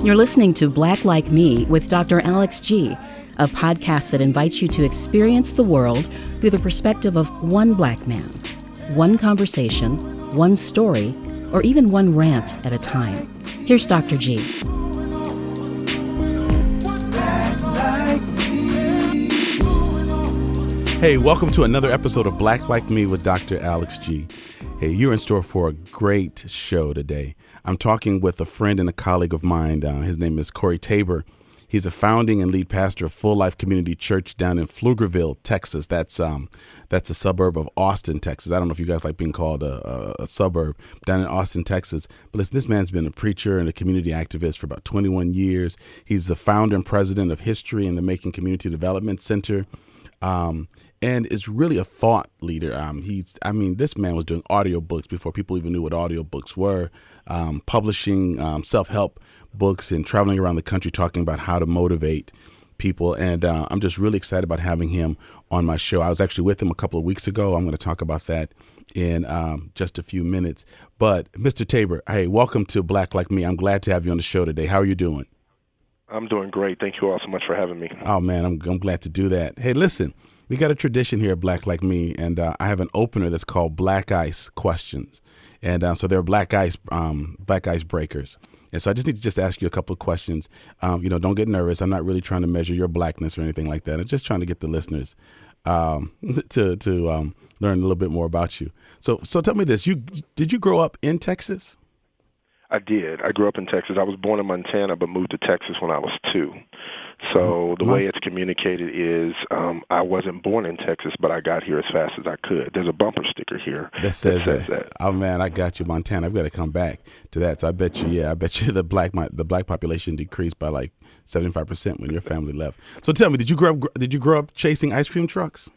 You're listening to Black Like Me with Dr. Alex G., a podcast that invites you to experience the world through the perspective of one black man, one conversation, one story, or even one rant at a time. Here's Dr. G. Hey, welcome to another episode of Black Like Me with Dr. Alex G. Hey, you're in store for a great show today. I'm talking with a friend and a colleague of mine. His name is Corey Tabor. He's a founding and lead pastor of Full Life Community Church down in Pflugerville, Texas. That's a suburb of Austin, Texas. I don't know if you guys like being called a suburb down in Austin, Texas. But listen, this man's been a preacher and a community activist for about 21 years. He's the founder and president of History in the Making Community Development Center. And is really a thought leader. This man was doing audiobooks before people even knew what audiobooks were, publishing self-help books and traveling around the country talking about how to motivate people. And I'm just really excited about having him on my show. I was actually with him a couple of weeks ago. I'm going to talk about that in just a few minutes. But Mr. Tabor, hey, welcome to Black Like Me. I'm glad to have you on the show today. How are you doing? I'm doing great. Thank you all so much for having me. Oh, man, I'm glad to do that. Hey, listen. We got a tradition here at Black Like Me, and I have an opener that's called Black Ice Questions. And so they're black ice breakers. And so I just need to ask you a couple of questions. Don't get nervous. I'm not really trying to measure your blackness or anything like that. I'm just trying to get the listeners to learn a little bit more about you. So tell me this. Did you grow up in Texas? I did. I grew up in Texas. I was born in Montana, but moved to Texas when I was 2. So the way it's communicated is I wasn't born in Texas, but I got here as fast as I could. There's a bumper sticker here that says that. Oh, man, I got you, Montana. I've got to come back to that. So I bet you the black population decreased by like 75% when your family left. So tell me, did you grow up chasing ice cream trucks?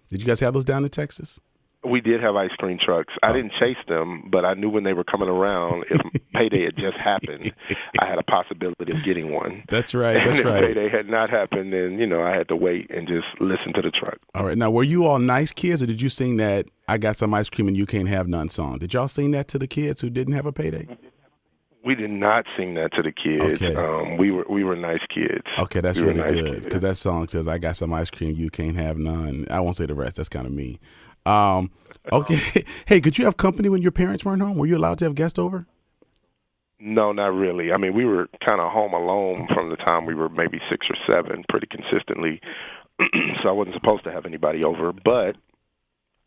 Did you guys have those down in Texas? We did have ice cream trucks. I didn't chase them, but I knew when they were coming around, if payday had just happened, I had a possibility of getting one. That's right. And if payday had not happened, then, I had to wait and just listen to the truck. All right. Now, were you all nice kids, or did you sing that I got some ice cream and you can't have none song? Did y'all sing that to the kids who didn't have a payday? We did not sing that to the kids. Okay. We were nice kids. Okay, that's really good, because that song says, I got some ice cream, you can't have none. I won't say the rest. That's kind of mean. Okay. Hey, could you have company when your parents weren't home? Were you allowed to have guests over? No, not really. I mean, we were kind of home alone from the time we were maybe 6 or 7 pretty consistently. So I wasn't supposed to have anybody over. But,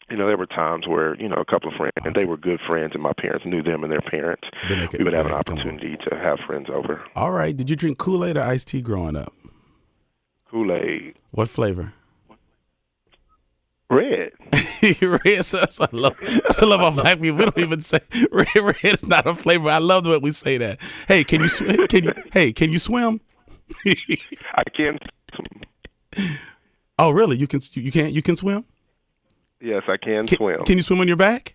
there were times where, a couple of friends, and they were good friends, and my parents knew them and their parents. We would have an opportunity to have friends over. All right. Did you drink Kool-Aid or iced tea growing up? Kool-Aid. What flavor? Red. Red. So that's what I love. That's what I love about black people. We don't even say red. Red is not a flavor. I love the way we say that. Hey, can you swim? Can you swim? I can swim. Oh, really? You can swim? Yes, I can swim. Can you swim on your back?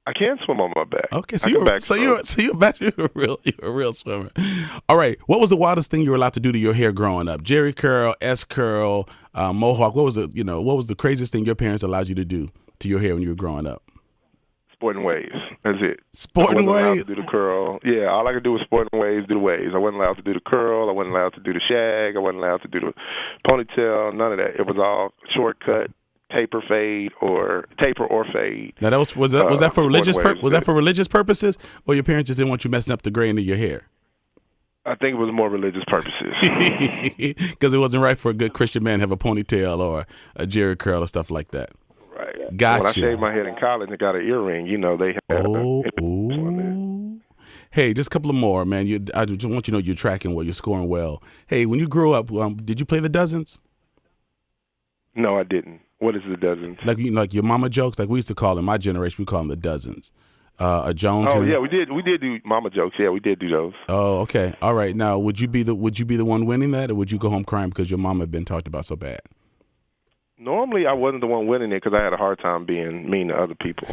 I can swim on my back. Okay, you're a real swimmer. All right, what was the wildest thing you were allowed to do to your hair growing up? Jerry curl, S curl, mohawk. What was the craziest thing your parents allowed you to do to your hair when you were growing up? Sporting waves. That's it. Sporting waves. I wasn't allowed to do the curl. Yeah, all I could do was sporting waves, do the waves. I wasn't allowed to do the curl. I wasn't allowed to do the shag. I wasn't allowed to do the ponytail. None of that. It was all shortcut. Taper or fade. Now was that for religious was that for religious purposes, or your parents just didn't want you messing up the gray into your hair? I think it was more religious purposes. Because it wasn't right for a good Christian man to have a ponytail or a jerry curl or stuff like that. Right. Gotcha. When I shaved my head in college and got an earring, they had. Hey, just a couple of more, man. I just want you to know you're tracking well, you're scoring well. Hey, when you grew up, did you play the dozens? No, I didn't. What is the dozens? Like your mama jokes, like we used to call them. My generation, we call them the dozens. A Jones. Oh yeah, we did do mama jokes. Yeah, we did do those. Oh, okay, all right. Now, would you be the one winning that, or would you go home crying because your mama had been talked about so bad? Normally, I wasn't the one winning it because I had a hard time being mean to other people.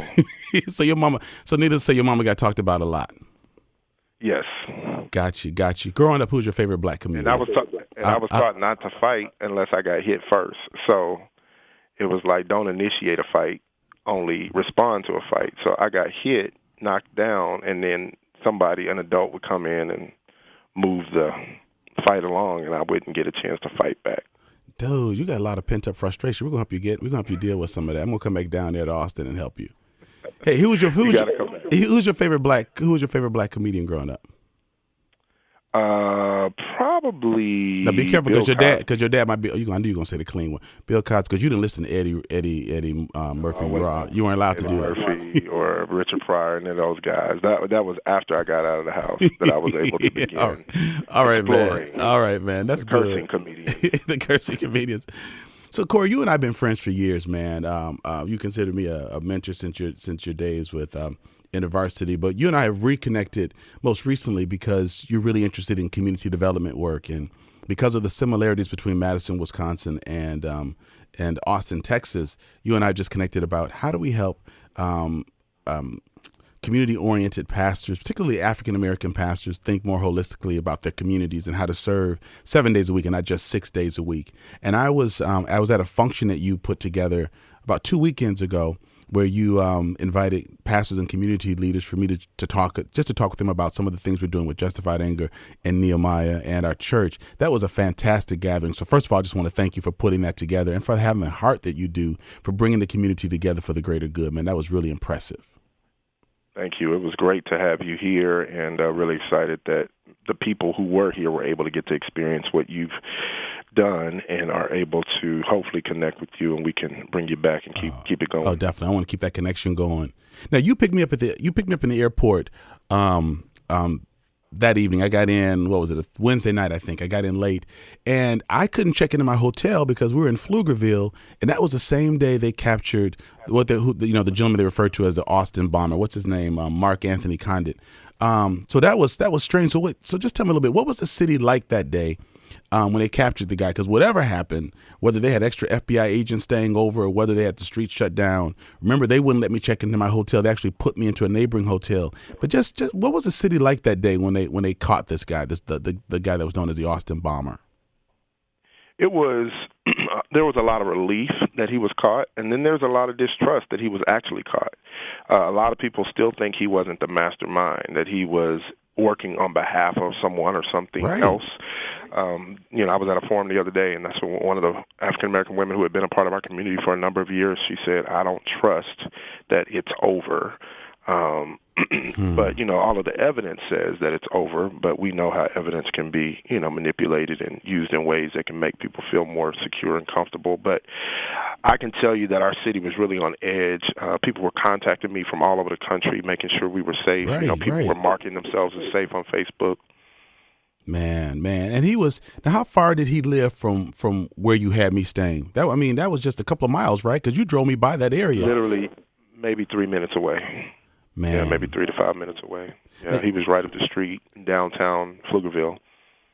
So needless to say, your mama got talked about a lot. Yes. Got you. Growing up, who's your favorite black comedian? And I was taught not to fight unless I got hit first. So it was like, don't initiate a fight, only respond to a fight. So I got hit, knocked down, and then an adult would come in and move the fight along, and I wouldn't get a chance to fight back. Dude, you got a lot of pent up frustration. We're gonna help you deal with some of that. I'm gonna come back down there to Austin and help you. Hey, who was your favorite black comedian growing up? Probably. Now be careful because your dad might be. I knew you were gonna say the clean one, Bill Cosby, because you didn't listen to Eddie Murphy. You weren't allowed to do that. Murphy or Richard Pryor and those guys. That was after I got out of the house that I was able to begin. All right, man. That's good. Cursing comedians. The cursing comedians. So Corey, you and I have been friends for years, man. You consider me a mentor since your days with InterVarsity, but you and I have reconnected most recently because you're really interested in community development work, and because of the similarities between Madison, Wisconsin, and Austin, Texas. You and I just connected about how do we help community-oriented pastors, particularly African-American pastors, think more holistically about their communities and how to serve 7 days a week and not just 6 days a week. And I was at a function that you put together about 2 weekends ago, where you invited pastors and community leaders for me to talk with them about some of the things we're doing with Justified Anger and Nehemiah and our church. That was a fantastic gathering. So first of all, I just want to thank you for putting that together and for having the heart that you do for bringing the community together for the greater good, man. That was really impressive. Thank you. It was great to have you here, and really excited that the people who were here were able to get to experience what you've done and are able to hopefully connect with you, and we can bring you back and keep it going. Oh, definitely. I want to keep that connection going. Now, you picked me up in the airport that evening. I got in, Wednesday night, I think. I got in late, and I couldn't check into my hotel because we were in Pflugerville, and that was the same day they captured the gentleman they referred to as the Austin bomber. What's his name? Mark Anthony Condit. So that was strange. So just tell me a little bit. What was the city like that day when they captured the guy? Because whatever happened, whether they had extra FBI agents staying over or whether they had the streets shut down, remember, they wouldn't let me check into my hotel. They actually put me into a neighboring hotel. But just what was the city like that day when they caught this guy, the guy that was known as the Austin bomber? It was there was a lot of relief that he was caught, and then there's a lot of distrust that he was actually caught. A lot of people still think he wasn't the mastermind, that he was working on behalf of someone or something else. I was at a forum the other day, and that's one of the African-American women who had been a part of our community for a number of years. She said, I don't trust that it's over. But, all of the evidence says that it's over, but we know how evidence can be, manipulated and used in ways that can make people feel more secure and comfortable. But I can tell you that our city was really on edge. People were contacting me from all over the country, making sure we were safe. People were marking themselves as safe on Facebook. Man. And now how far did he live from where you had me staying? That was just a couple of miles, right? Because you drove me by that area. Literally maybe 3 minutes away. Man. Yeah, maybe 3 to 5 minutes away. Yeah, he was right up the street in downtown Pflugerville.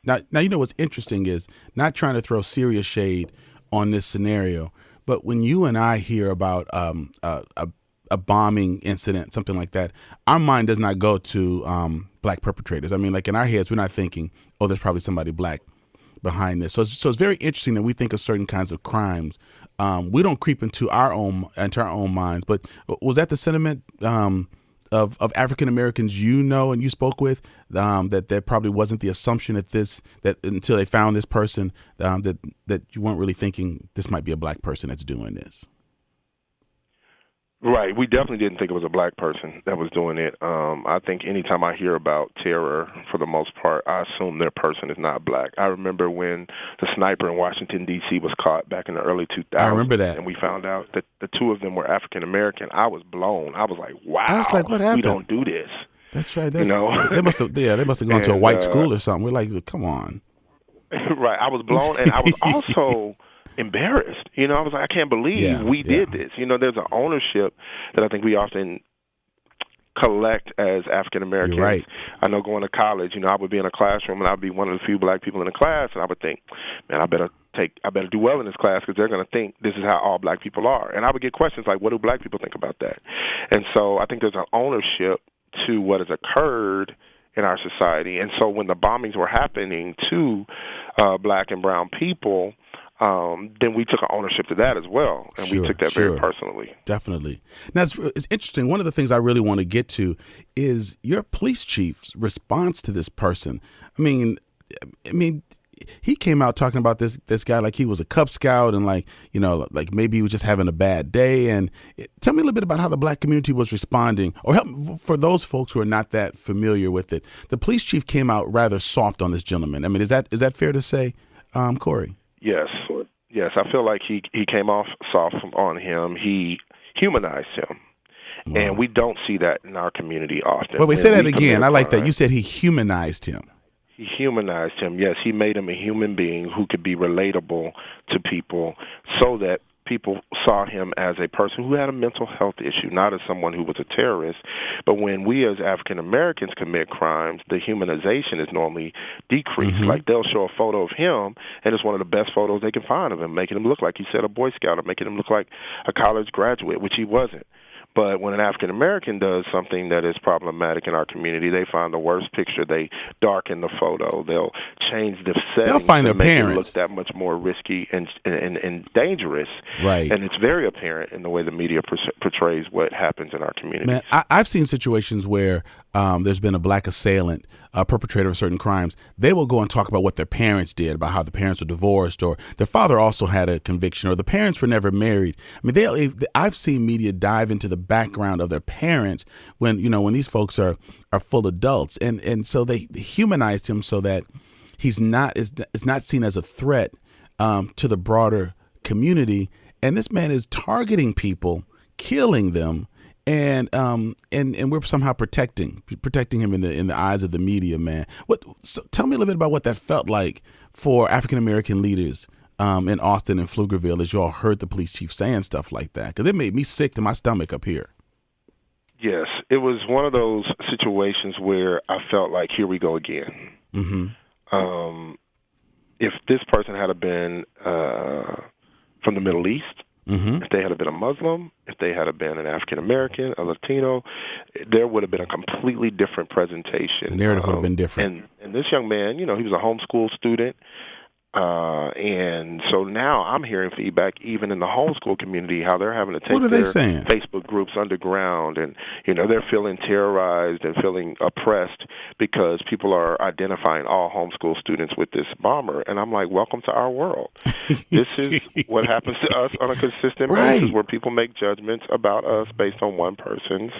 Now, what's interesting is not trying to throw serious shade on this scenario, but when you and I hear about a bombing incident, something like that, our mind does not go to black perpetrators. Like in our heads, we're not thinking, oh, there's probably somebody black behind this. So it's very interesting that we think of certain kinds of crimes. We don't creep into our own minds. But was that the sentiment of African Americans and you spoke with, that there probably wasn't the assumption that until they found this person, that you weren't really thinking this might be a black person that's doing this? Right. We definitely didn't think it was a black person that was doing it. I think anytime I hear about terror, for the most part, I assume their person is not black. I remember when the sniper in Washington, D.C. was caught back in the early 2000s. I remember that. And we found out that the two of them were African-American. I was blown. I was like, wow. I was like, what happened? We don't do this. That's right. They must have gone to a white school or something. We're like, come on. Right. I was blown, and I was also embarrassed. I was like, I can't believe we did this. There's an ownership that I think we often collect as African Americans. Right. I know going to college, I would be in a classroom and I'd be one of the few black people in the class, and I would think, man, I better do well in this class because they're going to think this is how all black people are. And I would get questions like, what do black people think about that? And so I think there's an ownership to what has occurred in our society. And so when the bombings were happening to black and brown people, then we took ownership to that as well, and we took that very personally. Definitely. Now, it's interesting. One of the things I really want to get to is your police chief's response to this person. I mean, he came out talking about this guy like he was a Cub Scout and like maybe he was just having a bad day. And tell me a little bit about how the black community was responding, or help for those folks who are not that familiar with it. The police chief came out rather soft on this gentleman. I mean, is that fair to say, Corey? Yes. I feel like he came off soft on him. He humanized him. Wow. And we don't see that in our community often. Wait, say that again. I like that. You said he humanized him. He humanized him. Yes, he made him a human being who could be relatable to people so that people saw him as a person who had a mental health issue, not as someone who was a terrorist. But when we as African Americans commit crimes, the humanization is normally decreased. Like they'll show a photo of him, and it's one of the best photos they can find of him, making him look like he said a Boy Scout or making him look like a college graduate, which he wasn't. But when an African American does something that is problematic in our community, they find the worst picture. They darken the photo. They'll change the setting. They'll find to their make parents. it look that much more risky and dangerous. Right. And it's very apparent in the way the media portrays what happens in our community. Man, I've seen situations where there's been a black assailant, a perpetrator of certain crimes. They will go and talk about what their parents did, about how the parents were divorced, or their father also had a conviction, or the parents were never married. I mean, I've seen media dive into the background of their parents when these folks are full adults, and so they humanized him so that he's not seen as a threat to the broader community. And this man is targeting people, killing them. And we're somehow protecting him in the eyes of the media, man. So tell me a little bit about what that felt like for African American leaders in Austin and Pflugerville as you all heard the police chief saying stuff like that, because it made me sick to my stomach up here. Yes, it was one of those situations where I felt like, here we go again. If this person had been from the Middle East, if they had been a Muslim, if they had been an African American, a Latino, there would have been a completely different presentation. The narrative would have been different. And this young man, he was a homeschool student. And so now I'm hearing feedback even in the homeschool community, how they're having to take their Facebook groups underground, and they're feeling terrorized and feeling oppressed because people are identifying all homeschool students with this bomber. And I'm like, welcome to our world. This is what happens to us on a consistent basis, where people make judgments about us based on one person's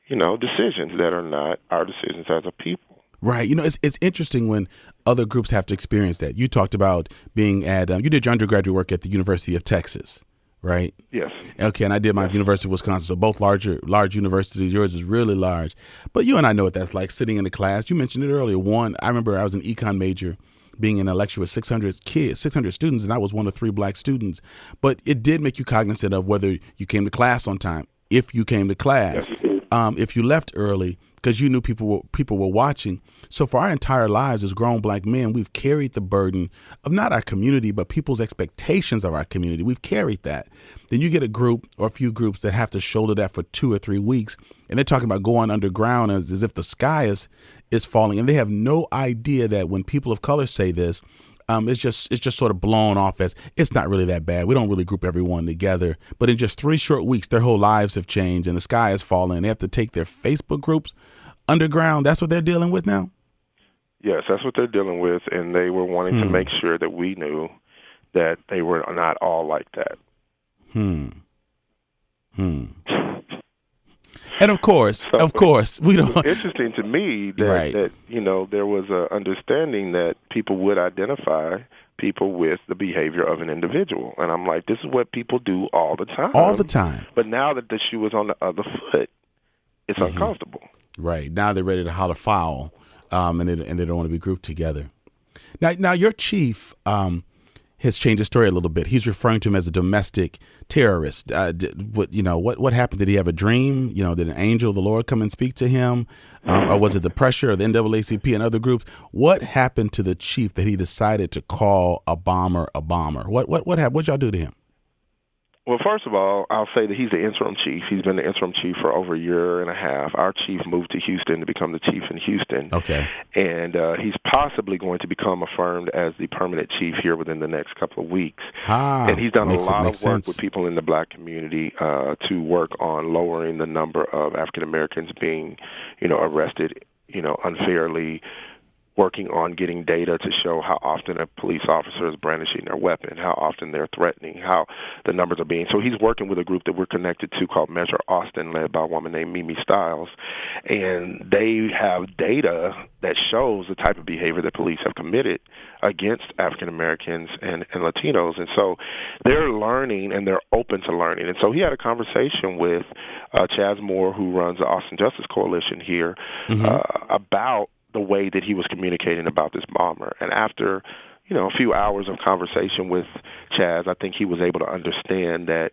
decisions that are not our decisions as a people. Right. It's interesting when other groups have to experience that. You talked about being at, you did your undergraduate work at the University of Texas, right? Yes. Okay, and I did my University of Wisconsin, so both large universities. Yours is really large. But you and I know what that's like, sitting in the class. You mentioned it earlier. I remember I was an econ major, being in a lecture with 600 students, and I was one of 3 black students. But it did make you cognizant of whether you came to class on time, if you came to class, if you left early, because you knew people were watching. So for our entire lives as grown black men, we've carried the burden of not our community, but people's expectations of our community. We've carried that. Then you get a group or a few groups that have to shoulder that for 2 or 3 weeks, and they're talking about going underground as if the sky is falling, and they have no idea that when people of color say this, it's just sort of blown off as it's not really that bad. We don't really group everyone together. But in just 3 short weeks, their whole lives have changed and the sky is falling. They have to take their Facebook groups underground. That's what they're dealing with now? Yes, that's what they're dealing with. And they were wanting to make sure that we knew that they were not all like that. And of course, we don't. It's interesting to me that there was an understanding that people would identify people with the behavior of an individual, and I'm like, this is what people do all the time. All the time. But now that the shoe is on the other foot, it's uncomfortable. Right now, they're ready to holler foul, and they don't want to be grouped together. Now, your chief has changed the story a little bit. He's referring to him as a domestic terrorist. What happened? Did he have a dream? Did an angel of the Lord come and speak to him? Or was it the pressure of the NAACP and other groups? What happened to the chief that he decided to call a bomber a bomber? What happened? What'd y'all do to him? Well, first of all, I'll say that he's the interim chief. He's been the interim chief for over a year and a half. Our chief moved to Houston to become the chief in Houston. Okay. And he's possibly going to become affirmed as the permanent chief here within the next couple of weeks. And he's done a lot of work with people in the black community to work on lowering the number of African Americans being, arrested, unfairly, working on getting data to show how often a police officer is brandishing their weapon, how often they're threatening, how the numbers are being. So he's working with a group that we're connected to called Measure Austin, led by a woman named Mimi Stiles, and they have data that shows the type of behavior that police have committed against African Americans and Latinos. And so they're learning, and they're open to learning. And so he had a conversation with Chaz Moore, who runs the Austin Justice Coalition here, about the way that he was communicating about this bomber. And after, a few hours of conversation with Chaz, I think he was able to understand that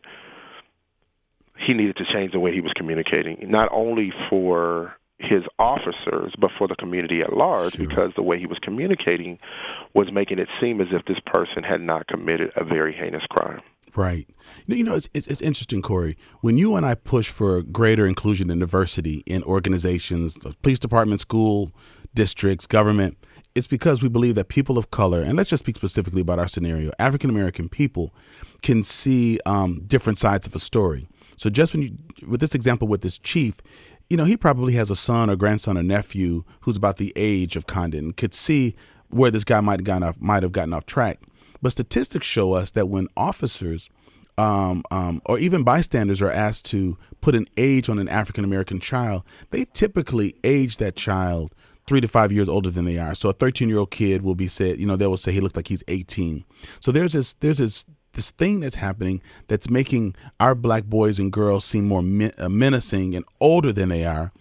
he needed to change the way he was communicating, not only for his officers, but for the community at large, because the way he was communicating was making it seem as if this person had not committed a very heinous crime. Right. It's interesting, Corey. When you and I push for greater inclusion and diversity in organizations, the police department, school, districts, government, it's because we believe that people of color, and let's just speak specifically about our scenario, African American people can see different sides of a story. So just with this example with this chief, he probably has a son or grandson or nephew who's about the age of Condon and could see where this guy might have gotten off track. But statistics show us that when officers or even bystanders are asked to put an age on an African American child, they typically age that child 3 to 5 years older than they are. So a 13-year-old kid will be said, they will say he looks like he's 18. So there's this thing that's happening that's making our black boys and girls seem more menacing and older than they are.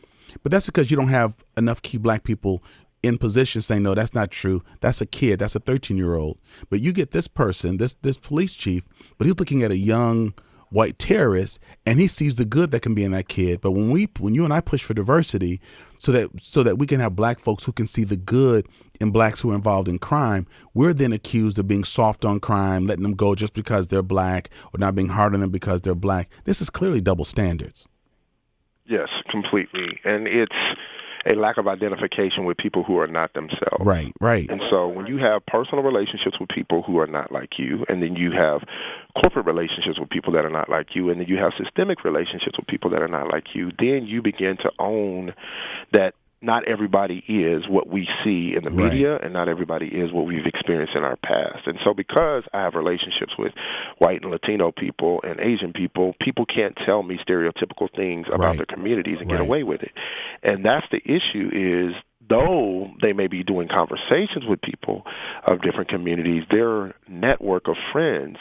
But that's because you don't have enough key black people in position saying, no, that's not true. That's a kid. That's a 13-year-old. But you get this person, this police chief, but he's looking at a young white terrorist, and he sees the good that can be in that kid. But when you and I push for diversity so that we can have black folks who can see the good in blacks who are involved in crime, we're then accused of being soft on crime, letting them go just because they're black, or not being hard on them because they're black. This is clearly double standards. Yes, completely. And it's a lack of identification with people who are not themselves. Right. And so when you have personal relationships with people who are not like you, and then you have corporate relationships with people that are not like you, and then you have systemic relationships with people that are not like you, then you begin to own that not everybody is what we see in the media, and not everybody is what we've experienced in our past. And so because I have relationships with white and Latino people and Asian people, people can't tell me stereotypical things about their communities and get away with it. And that's the issue is, though they may be doing conversations with people of different communities, their network of friends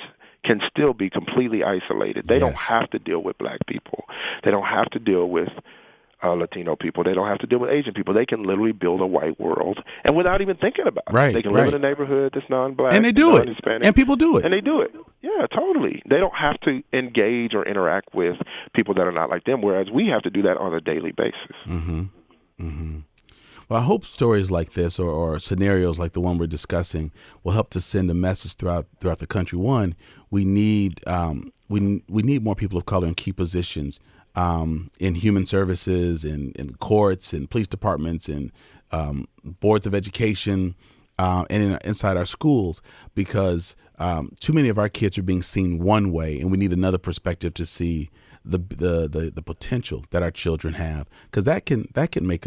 can still be completely isolated. They don't have to deal with black people. They don't have to deal with Latino people. They don't have to deal with Asian people. They can literally build a white world, and without even thinking about it. They can live in a neighborhood that's non-black, and they do it, Hispanic, and people do it, and they do it. Yeah, totally. They don't have to engage or interact with people that are not like them, whereas we have to do that on a daily basis. Well, I hope stories like this or scenarios like the one we're discussing will help to send a message throughout the country. One, we need more people of color in key positions in human services, in courts, in police departments, in boards of education, and inside our schools, because too many of our kids are being seen one way, and we need another perspective to see the potential that our children have, because that can make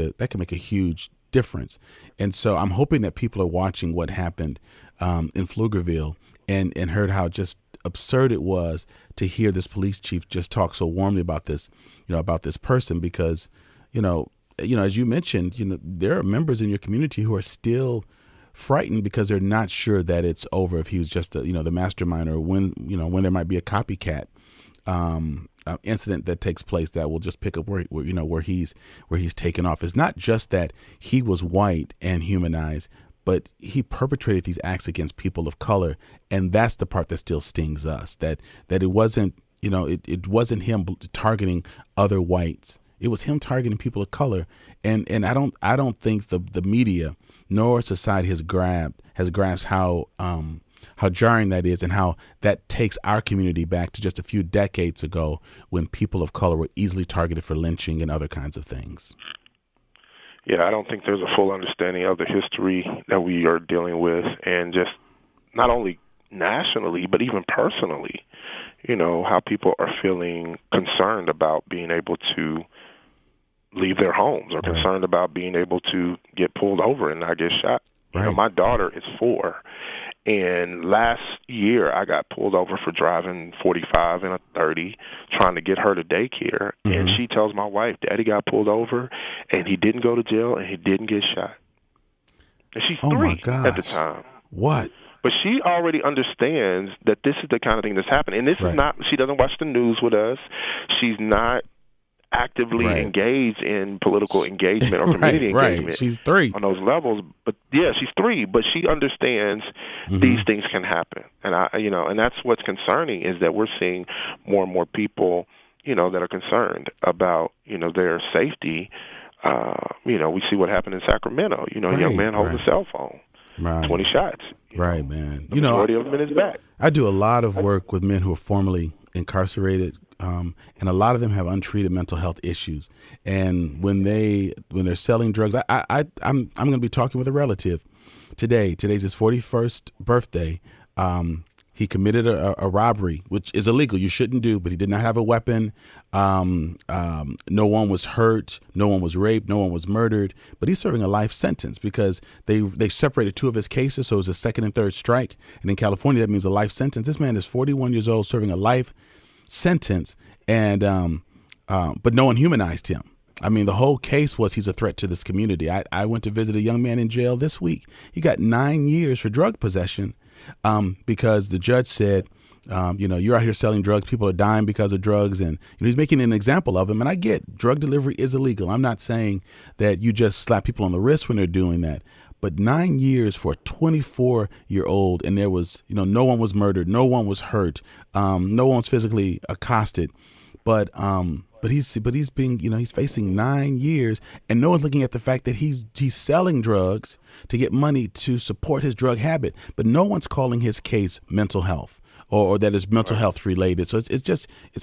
a huge difference. And so I'm hoping that people are watching what happened in Pflugerville and heard how just absurd it was to hear this police chief just talk so warmly about this, about this person, because, as you mentioned, there are members in your community who are still frightened because they're not sure that it's over if he was just the mastermind, or when there might be a copycat incident that takes place that will just pick up where he's taken off. It's not just that he was white and humanized, but he perpetrated these acts against people of color, and that's the part that still stings us. That it wasn't it wasn't him targeting other whites. It was him targeting people of color, and I don't think the media nor society has grasped how jarring that is, and how that takes our community back to just a few decades ago when people of color were easily targeted for lynching and other kinds of things. I don't think there's a full understanding of the history that we are dealing with, and just not only nationally, but even personally, how people are feeling concerned about being able to leave their homes, or concerned about being able to get pulled over and not get shot. Right. My daughter is 4, and last year I got pulled over for driving 45 and a 30, trying to get her to daycare. Mm-hmm. And she tells my wife, Daddy got pulled over, and he didn't go to jail, and he didn't get shot. And she's 3 at the time. What? But she already understands that this is the kind of thing that's happening. And this is not, she doesn't watch the news with us. She's not actively engaged in political engagement or community engagement. She's 3 on those levels. But she's 3, but she understands these things can happen. And and that's what's concerning, is that we're seeing more and more people, that are concerned about, their safety. We see what happened in Sacramento. A young man holding a cell phone. 20 shots. Right, man. The majority of them in his back. I do a lot of work with men who are formerly incarcerated, and a lot of them have untreated mental health issues. And when they're selling drugs, I'm going to be talking with a relative today. Today's his 41st birthday. He committed a robbery, which is illegal. You shouldn't do, but he did not have a weapon. No one was hurt. No one was raped. No one was murdered. But he's serving a life sentence because they separated 2 of his cases. So it was a second and third strike. And in California, that means a life sentence. This man is 41 years old, serving a life sentence. And but no one humanized him. I mean, the whole case was he's a threat to this community. I went to visit a young man in jail this week. He got 9 years for drug possession. Because the judge said, you're out here selling drugs. People are dying because of drugs. And he's making an example of him. And I get drug delivery is illegal. I'm not saying that you just slap people on the wrist when they're doing that. But 9 years for a 24-year-old. And there was, no one was murdered. No one was hurt. No one was physically accosted. But he's being, he's facing 9 years, and no one's looking at the fact that he's selling drugs to get money to support his drug habit. But no one's calling his case mental health or that it's mental health related. So it's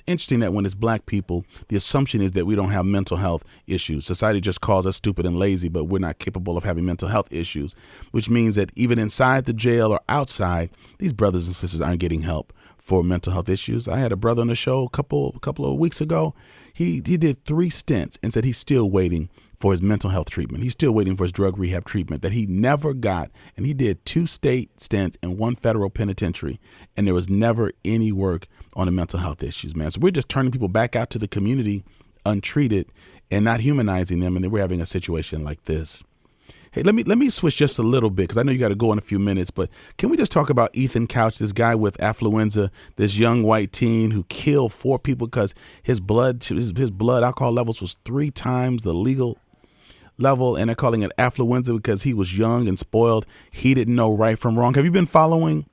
interesting that when it's black people, the assumption is that we don't have mental health issues. Society just calls us stupid and lazy, but we're not capable of having mental health issues, which means that even inside the jail or outside, these brothers and sisters aren't getting help for mental health issues. I had a brother on the show a couple of weeks ago. He did 3 stints and said he's still waiting for his mental health treatment. He's still waiting for his drug rehab treatment that he never got. And he did 2 state stints and 1 federal penitentiary. And there was never any work on the mental health issues, man. So we're just turning people back out to the community untreated and not humanizing them. And then we're having a situation like this. Hey, let me switch just a little bit because I know you got to go in a few minutes, but can we just talk about Ethan Couch, this guy with affluenza, this young white teen who killed 4 people because his blood alcohol levels was 3 times the legal level, and they're calling it affluenza because he was young and spoiled. He didn't know right from wrong. Have you been following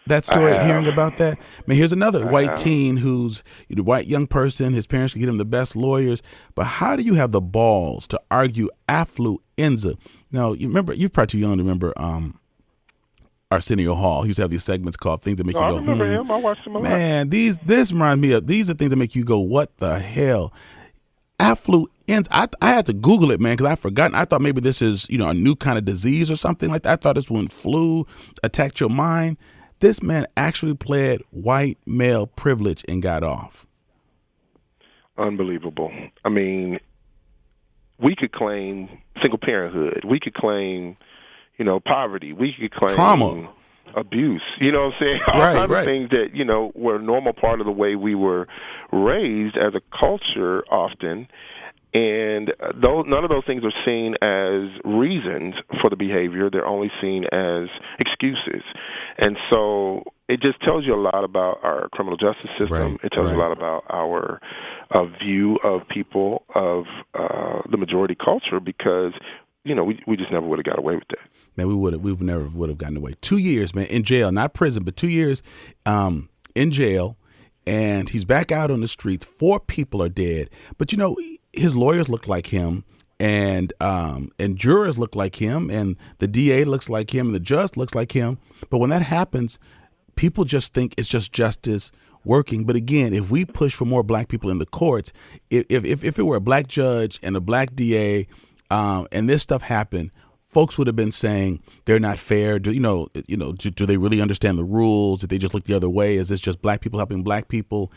that story, hearing about that? I mean, here's another white teen who's a white young person. His parents can get him the best lawyers. But how do you have the balls to argue affluenza? Now, you're probably too young to remember Arsenio Hall. He used to have these segments called Things That Make You Go, I remember him. I watched him a lot. Man, this reminds me of, these are things that make you go, what the hell? Affluenza. I had to Google it, man, because I'd forgotten. I thought maybe this is, a new kind of disease or something like that. I thought this when flu attacked your mind. This man actually pled white male privilege and got off. Unbelievable. I mean, we could claim single parenthood. We could claim, poverty. We could claim trauma, abuse. You know what I'm saying? All kinds of things that, were a normal part of the way we were raised as a culture often. And none of those things are seen as reasons for the behavior. They're only seen as excuses. And so it just tells you a lot about our criminal justice system. It tells you a lot about our view of people, of the majority culture, because, we just never would have got away with that. Man, we never would have gotten away. 2 years, man, in jail, not prison, but 2 years in jail. And he's back out on the streets. 4 people are dead. But, his lawyers look like him, and jurors look like him, and the DA looks like him, and the judge looks like him. But when that happens, people just think it's just justice working. But again, if we push for more black people in the courts, if it were a black judge and a black DA and this stuff happened, folks would have been saying they're not fair. Do they really understand the rules? Did they just look the other way? Is this just black people helping black people?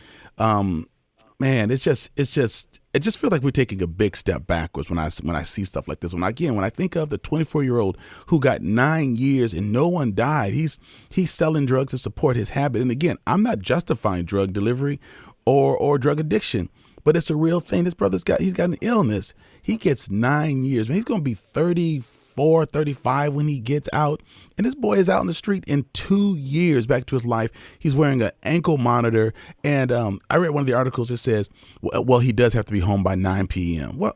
Man, it just feels like we're taking a big step backwards when I see stuff like this. When I think of the 24-year-old who got 9 years and no one died, he's selling drugs to support his habit. And again, I'm not justifying drug delivery or drug addiction, but it's a real thing. This brother's got an illness. He gets 9 years. Man, he's going to be 34, 35 when he gets out. And this boy is out in the street in 2 years back to his life. He's wearing an ankle monitor. And I read one of the articles that says, well, he does have to be home by 9 p.m. Well,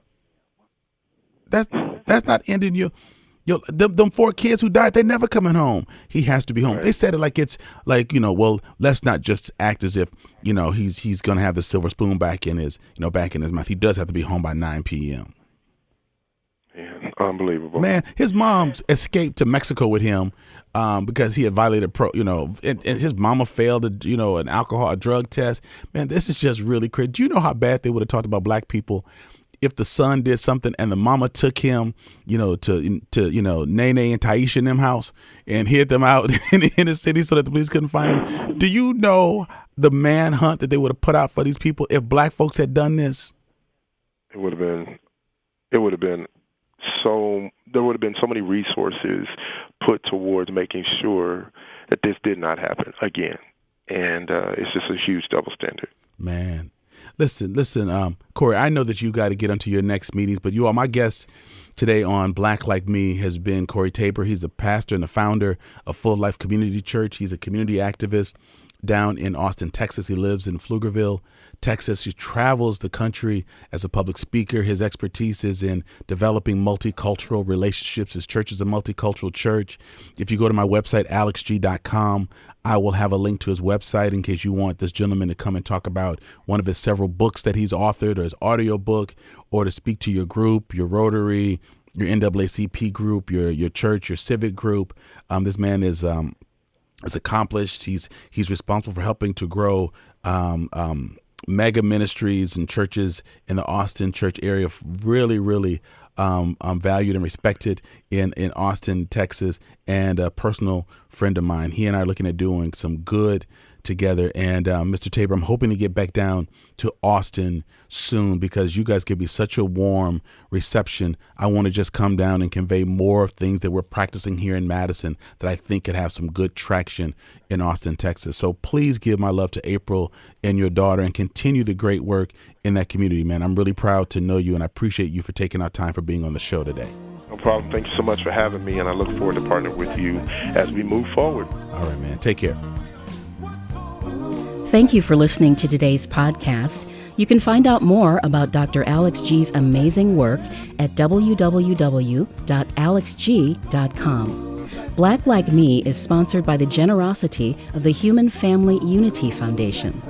that's not ending them 4 kids who died, they never coming home. He has to be home. Right. They said it like it's like, well, let's not just act as if, he's going to have the silver spoon back in his mouth. He does have to be home by 9 p.m. Yeah, unbelievable. Man, his mom's escaped to Mexico with him because he had violated and his mama failed a drug test. Man, this is just really crazy. Do you know how bad they would have talked about black people if the son did something and the mama took him, to Nene and Taisha in them house and hid them out in the city so that the police couldn't find him? Do you know the manhunt that they would have put out for these people if black folks had done this? There would have been so many resources put towards making sure that this did not happen again. And it's just a huge double standard. Man. Listen, Corey, I know that you got to get onto your next meetings, but my guest today on Black Like Me has been Corey Tabor. He's the pastor and the founder of Full Life Community Church. He's a community activist down in Austin, Texas. He lives in Pflugerville, Texas. He travels the country as a public speaker. His expertise is in developing multicultural relationships. His church is a multicultural church. If you go to my website, alexg.com, I will have a link to his website in case you want this gentleman to come and talk about one of his several books that he's authored, or his audio book, or to speak to your group, your Rotary, your NAACP group, your church, your civic group. This man is accomplished. He's responsible for helping to grow mega ministries and churches in the Austin church area. Really, really valued and respected in Austin, Texas, and a personal friend of mine. He and I are looking at doing some good together. And Mr. Tabor, I'm hoping to get back down to Austin soon because you guys give me such a warm reception. I want to just come down and convey more things that we're practicing here in Madison that I think could have some good traction in Austin, Texas. So please give my love to April and your daughter and continue the great work in that community, man. I'm really proud to know you, and I appreciate you for taking our time for being on the show today. No problem. Thank you so much for having me, and I look forward to partnering with you as we move forward. All right, man. Take care. Thank you for listening to today's podcast. You can find out more about Dr. Alex G's amazing work at www.alexg.com. Black Like Me is sponsored by the generosity of the Human Family Unity Foundation.